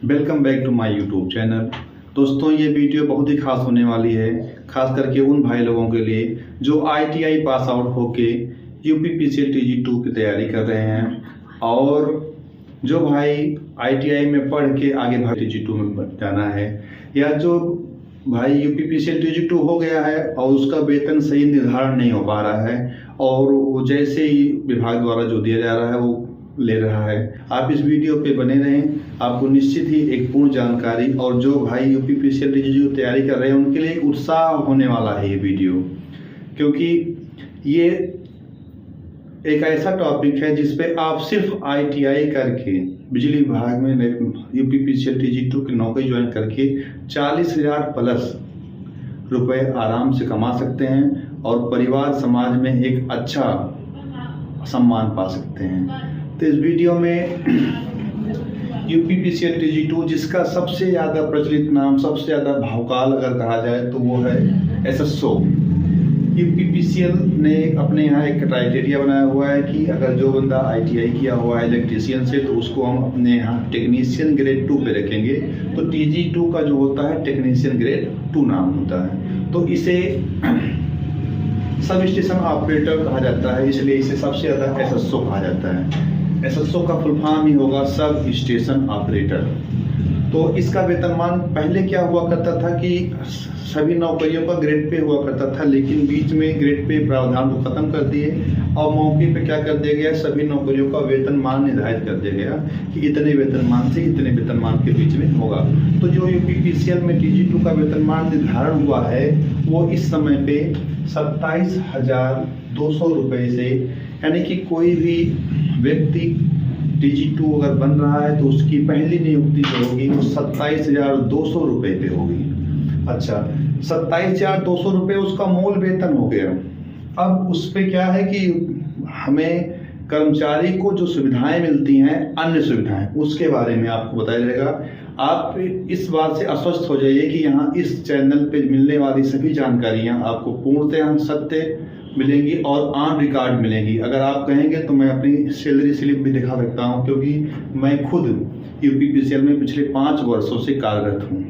Welcome back to my YouTube channel. दोस्तों, ये video बहुत ही खास होने वाली है, खास करके उन भाई लोगों के लिए जो आईटीआई पास आउट होके यूपीपीसीएल टीजी2 की तैयारी कर रहे हैं और जो भाई आईटीआई में पढ़ के आगे भाई टीजी2 में जाना है, या जो भाई यूपीपीसीएल टीजी2 हो गया है और उसका वेतन सही निर्धारण नहीं हो पा रहा है और वो जैसे ही विभाग द्वारा जो दिया जा रहा है वो ले रहा है। आप इस वीडियो पे बने रहें, आपको निश्चित ही एक पूर्ण जानकारी, और जो भाई यूपीपीसीएल टीजी की तैयारी कर रहे हैं उनके लिए उत्साह होने वाला है ये वीडियो, क्योंकि ये एक ऐसा टॉपिक है जिसपे आप सिर्फ आईटीआई करके बिजली विभाग में यूपीपीसीएल टीजी2 की नौकरी ज्वाइन करके 40,000 प्लस रुपए आराम से कमा सकते हैं और परिवार समाज में एक अच्छा सम्मान पा सकते हैं। तो इस वीडियो में यूपीपीसीएल टीजी2 जिसका सबसे ज़्यादा प्रचलित नाम, सबसे ज़्यादा भावकाल अगर कहा जाए तो वो है एसएसओ। यूपीपीसीएल ने अपने यहाँ एक क्राइटेरिया बनाया हुआ है कि अगर जो बंदा आईटीआई किया हुआ है इलेक्ट्रीशियन से तो उसको हम अपने यहाँ टेक्नीशियन ग्रेड 2 पे रखेंगे। तो टीजी2 का जो होता है टेक्नीशियन ग्रेड 2 नाम होता है, तो इसे सब स्टेशन ऑपरेटर कहा जाता है, इसलिए इसे सबसे ज़्यादा एसएसओ कहा जाता है। एसएसओ का फुल फॉर्म ही होगा सब स्टेशन ऑपरेटर। तो इसका वेतनमान पहले क्या हुआ करता था कि सभी नौकरियों का ग्रेड पे हुआ करता था, लेकिन बीच में ग्रेड पे प्रावधान को खत्म कर दिए और मौके पे क्या कर दिया गया, सभी नौकरियों का वेतनमान निर्धारित कर दिया गया कि इतने वेतनमान से इतने वेतनमान के बीच में होगा। तो जो यूपीपीसीएल में टीजी2 का वेतनमान निर्धारण हुआ है वो इस समय पे 27,200 रुपये से, यानी कि कोई भी व्यक्ति टीजी2 अगर बन रहा है तो उसकी पहली नियुक्ति जो होगी वो 27,200 रुपये पे होगी। अच्छा, 27,200 रुपये उसका मूल वेतन हो गया। अब उस पे क्या है कि हमें कर्मचारी को जो सुविधाएं मिलती हैं, अन्य सुविधाएं, उसके बारे में आपको बताया जाएगा। आप इस बात से आश्वस्त हो जाइए कि यहाँ इस चैनल पे मिलने वाली सभी जानकारियाँ आपको पूर्णतः सत्य मिलेंगी और ऑन रिकॉर्ड मिलेंगी। अगर आप कहेंगे तो मैं अपनी सैलरी स्लिप भी दिखा सकता हूँ, क्योंकि मैं खुद यूपीपीसीएल में पिछले 5 वर्षों से कार्यरत हूँ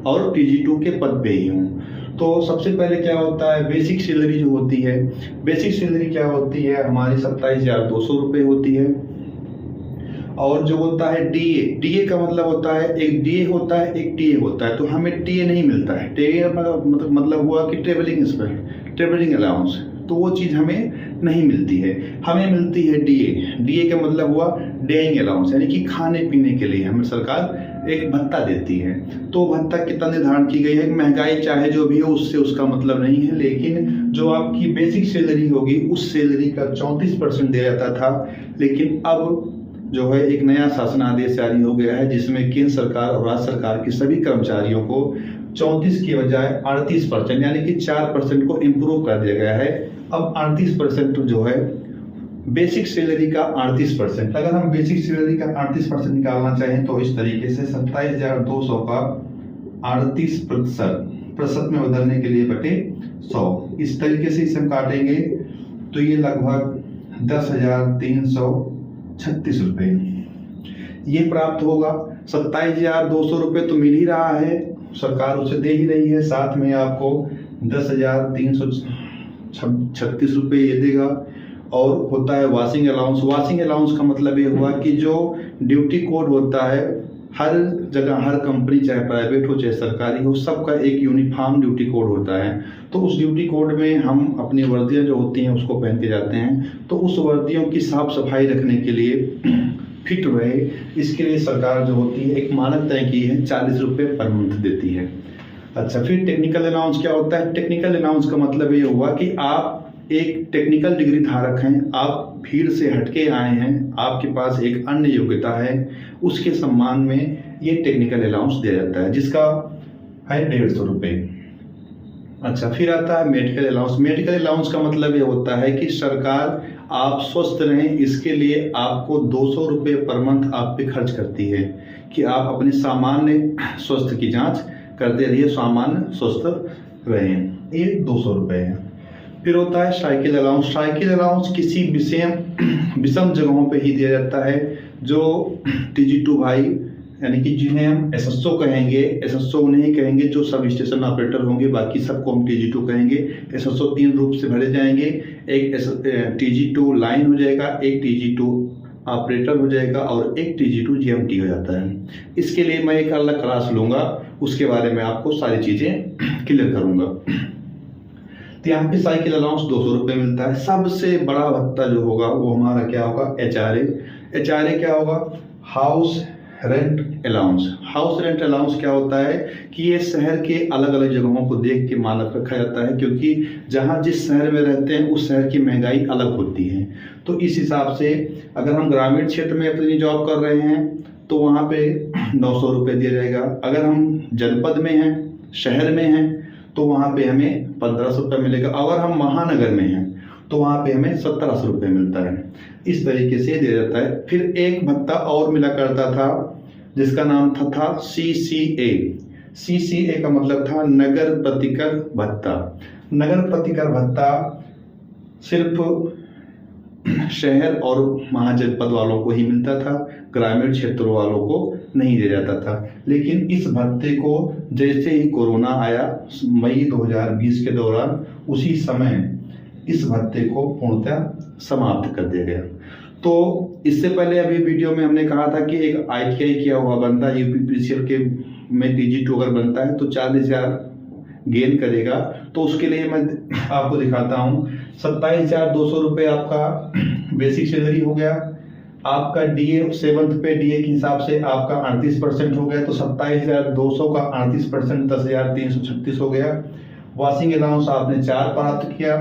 और टीजी2 के पद पे ही हूँ। तो सबसे पहले क्या होता है, बेसिक सैलरी जो होती है, बेसिक सैलरी क्या होती है हमारी 27,200 रुपये होती है। और जो होता है डीए, डीए का मतलब होता है, एक डीए होता है एक टीए होता है। तो हमें टीए नहीं मिलता है। टीए मतलब हुआ कि ट्रेवलिंग अलाउंस, तो वो चीज़ हमें नहीं मिलती है। हमें मिलती है डीए। डीए का मतलब हुआ डेइंग अलाउंस, यानी कि खाने पीने के लिए हमें सरकार एक भत्ता देती है। तो भत्ता कितना निर्धारण की गई है, महंगाई चाहे जो भी हो उससे उसका मतलब नहीं है, लेकिन जो आपकी बेसिक सैलरी होगी उस सैलरी का 34% दिया जाता था। लेकिन अब जो है एक नया शासन आदेश जारी हो गया है जिसमें केंद्र सरकार और राज्य सरकार के सभी कर्मचारियों को 34 की बजाय 38%, यानी कि 4% को इम्प्रूव कर दिया गया है। अब 38% जो है बेसिक सैलरी का 38%, अगर हम बेसिक सैलरी का 38% निकालना चाहें तो इस तरीके से 27,200 का 38% में बदलने के लिए बटे 100, इस तरीके से इसे हम काटेंगे तो ये लगभग 10,336 रुपये ये प्राप्त होगा। 27,200 रुपये तो मिल ही रहा है, सरकार उसे दे ही रही है, साथ में आपको 10,336 रुपये ये देगा। और होता है वाशिंग अलाउंस। वाशिंग अलाउंस का मतलब ये हुआ कि जो ड्यूटी कोड होता है हर जगह, हर कंपनी चाहे प्राइवेट हो चाहे सरकारी हो, सबका एक यूनिफॉर्म ड्यूटी कोड होता है। तो उस ड्यूटी कोड में हम अपनी वर्दियाँ जो होती हैं उसको पहन के जाते हैं। तो उस वर्दियों की साफ सफाई रखने के लिए, फिट रहे, इसके लिए सरकार जो होती है एक मानक तय की है, 40 रुपये पर मंथ देती है। अच्छा, फिर टेक्निकल अलाउंस क्या होता है। टेक्निकल अलाउंस का मतलब ये हुआ कि आप एक टेक्निकल डिग्री धारक हैं, आप भीड़ से हटके आए हैं, आपके पास एक अन्य योग्यता है, उसके सम्मान में ये टेक्निकल अलाउंस दिया जाता है जिसका है 150 रुपये। अच्छा, फिर आता है मेडिकल अलाउंस। मेडिकल अलाउंस का मतलब ये होता है कि सरकार आप स्वस्थ रहें इसके लिए आपको 200 रुपये पर मंथ आप पे खर्च करती है कि आप अपने सामान्य स्वास्थ्य की जांच करते रहिए, सामान्य स्वस्थ रहें, ये 200 रुपये है। फिर होता है साइकिल अलाउंस। साइकिल अलाउंस किसी विषम जगहों पे ही दिया जाता है। जो टीजी2 भाई यानी कि जिन्हें हम एसएसओ कहेंगे, एसएसओ उन्हें कहेंगे जो सब स्टेशन ऑपरेटर होंगे, बाकी सबको हम टीजी2 कहेंगे। एसएसओ 3 रूप से भरे जाएंगे, एक टीजी2 लाइन हो जाएगा, एक टीजी2 ऑपरेटर हो जाएगा और एक टीजी2 जीएमटी हो जाता है। इसके लिए मैं एक अलग क्लास लूँगा, उसके बारे में आपको सारी चीज़ें क्लियर करूँगा। तो यहाँ पे साइकिल अलाउंस 200 रुपये मिलता है। सबसे बड़ा भत्ता जो होगा वो हमारा क्या होगा, एचआरए क्या होगा, house rent allowance. House rent allowance क्या होता है कि ये शहर के अलग अलग जगहों को देख के मानक रखा जाता है, क्योंकि जहाँ जिस शहर में रहते हैं उस शहर की महंगाई अलग होती है। तो इस हिसाब से अगर हम ग्रामीण क्षेत्र में अपनी जॉब कर रहे हैं तो वहाँ पे 900 रुपये दिया जाएगा। अगर हम जनपद में हैं, शहर में हैं, तो वहाँ पे हमें 1500 रुपये मिलेगा। अगर हम महानगर में हैं तो वहाँ पे हमें 1700 रुपये मिलता है। इस तरीके से दिया जाता है। फिर एक भत्ता और मिला करता था जिसका नाम था CCA। CCA का मतलब था नगर प्रतिकर भत्ता। नगर प्रतिकर भत्ता सिर्फ शहर और महाजनपद वालों को ही मिलता था, ग्रामीण क्षेत्रों वालों को नहीं दिया जाता था। लेकिन इस भत्ते को जैसे ही कोरोना आया मई 2020 के दौरान, उसी समय इस भत्ते को पूर्णतः समाप्त कर दिया गया। तो इससे पहले अभी वीडियो में हमने कहा था कि एक ITI किया हुआ बंदा यूपीपीसीएल के में टीजी2 अगर बनता है तो 40,000 गेन करेगा। तो उसके लिए मैं आपको दिखाता हूँ। 27,200 रुपये आपका बेसिक सैलरी हो गया। आपका DA 7th पे DA के हिसाब से आपका 38% हो गया, तो 27,200 का 38% 10,336 हो गया। वॉशिंग अलाउंस आपने 4 प्राप्त किया,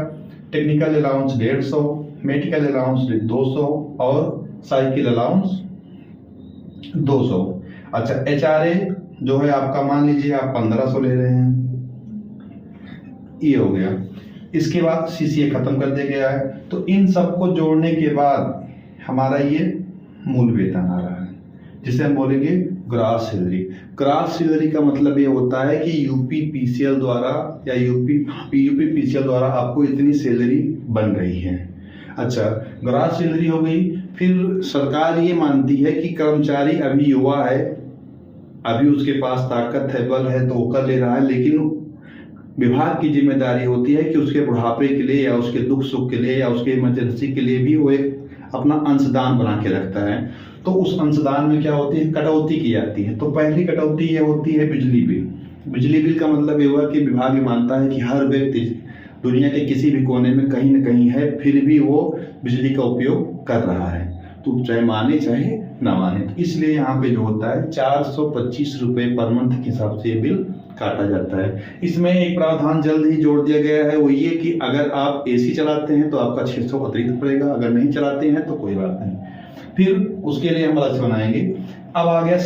टेक्निकल अलाउंस 150, मेडिकल अलाउंस 200 और साइकिल अलाउंस 200। अच्छा, HRA जो है आपका मान लीजिए आप 1500 ले रहे हैं, ये हो गया। इसके बाद CCA खत्म कर दिया गया है। तो इन सबको जोड़ने के बाद हमारा ये मूल वेतन आ रहा है, जिसे हम बोलेंगे ग्रॉस सैलरी। ग्रॉस सैलरी का मतलब ये होता है कि यूपीपीसीएल द्वारा या यूपीपीसीएल द्वारा आपको इतनी सैलरी बन रही है। अच्छा, ग्रॉस सैलरी हो गई। फिर सरकार ये मानती है कि कर्मचारी अभी युवा है, अभी उसके पास ताकत है, बल है, तो वो कर ले रहा है, लेकिन विभाग की जिम्मेदारी होती है कि उसके बुढ़ापे के लिए या उसके दुख सुख के लिए या उसके इमरजेंसी के लिए भी वो एक अपना अंशदान बना के रखता है। तो उस अंशदान में क्या होती है, कटौती की जाती है। तो पहली कटौती ये होती है बिजली बिल। बिजली बिल का मतलब ये हुआ कि विभाग ये मानता है कि हर व्यक्ति दुनिया के किसी भी कोने में कहीं न कहीं है, फिर भी वो बिजली का उपयोग कर रहा है, तो चाहे माने चाहे ना माने। तो इसलिए यहाँ पे जो होता है 425 रुपये पर मंथ के हिसाब से ये बिल काटा जाता है। इसमें एक प्रावधान जल्द ही जोड़ दिया गया है, वो ये कि अगर आप AC चलाते हैं तो आपका 600 अतिरिक्त पड़ेगा, अगर नहीं चलाते हैं तो कोई बात नहीं, फिर उसके लिए हम अलग से बनाएंगे। अब आ गया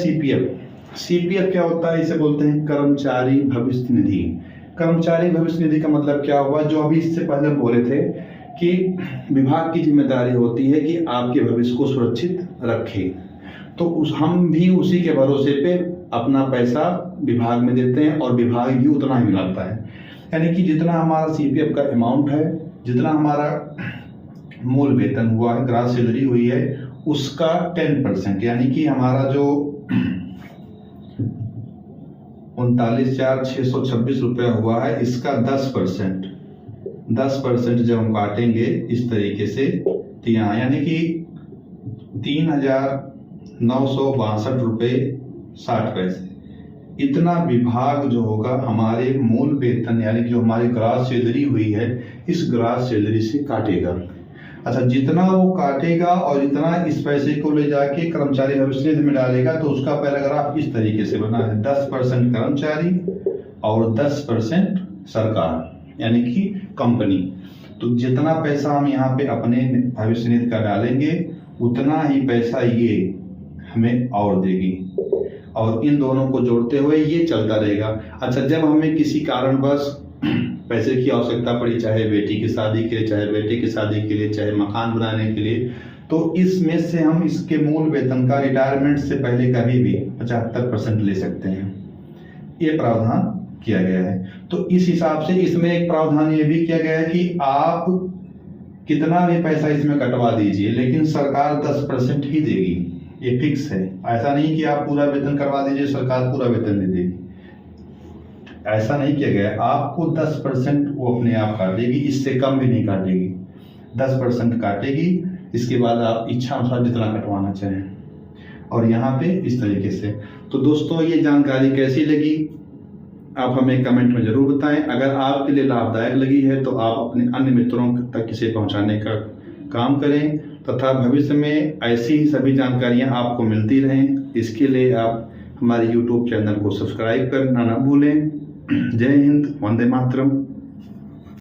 CPF क्या होता है, इसे बोलते हैं कर्मचारी भविष्य निधि। कर्मचारी भविष्य निधि का मतलब क्या हुआ, जो अभी इससे पहले बोले थे कि विभाग की जिम्मेदारी होती है कि आपके भविष्य को सुरक्षित रखे। तो हम भी उसी के भरोसे पे अपना पैसा विभाग में देते हैं और विभाग भी उतना ही मिलाता है। यानी कि जितना हमारा CPF का अमाउंट है, जितना हमारा मूल वेतन हुआ है, ग्रॉस सैलरी हुई है, उसका 10%, यानी कि हमारा जो 39,626 रुपया हुआ है, इसका 10% जब हम काटेंगे इस तरीके से, तो यहाँ यानी कि 3,962 रुपये 60 पैसे, इतना विभाग जो होगा हमारे मूल वेतन यानी कि जो हमारी ग्रॉस सैलरी हुई है, इस ग्रॉस सैलरी से काटेगा। अच्छा, जितना वो काटेगा और जितना इस पैसे को ले जाके कर्मचारी भविष्य निधि में डालेगा, तो उसका पैराग्राफ इस तरीके से बना है, 10% कर्मचारी और 10% सरकार यानी कि कंपनी। तो जितना पैसा हम यहाँ पे अपने भविष्य निधि का डालेंगे, उतना ही पैसा ये हमें और देगी, और इन दोनों को जोड़ते हुए ये चलता रहेगा। अच्छा, जब हमें किसी कारणवश पैसे की आवश्यकता पड़ी, चाहे बेटी की शादी के लिए, चाहे बेटे की शादी के लिए, चाहे मकान बनाने के लिए, तो इसमें से हम इसके मूल वेतन का रिटायरमेंट से पहले कभी भी 75% ले सकते हैं। ये प्रावधान किया गया है। तो इस हिसाब से इसमें एक प्रावधान ये भी किया गया है कि आप कितना भी पैसा इसमें कटवा दीजिए, लेकिन सरकार 10% ही देगी। ये फिक्स है। ऐसा नहीं कि आप पूरा वेतन करवा दीजिए, सरकार पूरा वेतन दे देगी, ऐसा नहीं किया गया है। आपको 10% वो अपने आप काटेगी, इससे कम भी नहीं काटेगी, 10% काटेगी। इसके बाद आप इच्छा अनुसार जितना कटवाना चाहें। और यहाँ पे इस तरीके से। तो दोस्तों ये जानकारी कैसी लगी आप हमें कमेंट में ज़रूर बताएं। अगर आपके लिए लाभदायक लगी है तो आप अपने अन्य मित्रों तक इसे पहुँचाने का काम करें, तथा भविष्य में ऐसी ही सभी जानकारियाँ आपको मिलती रहें। इसके लिए आप हमारे YouTube चैनल को सब्सक्राइब करना ना भूलें। जय हिंद, वंदे मातरम।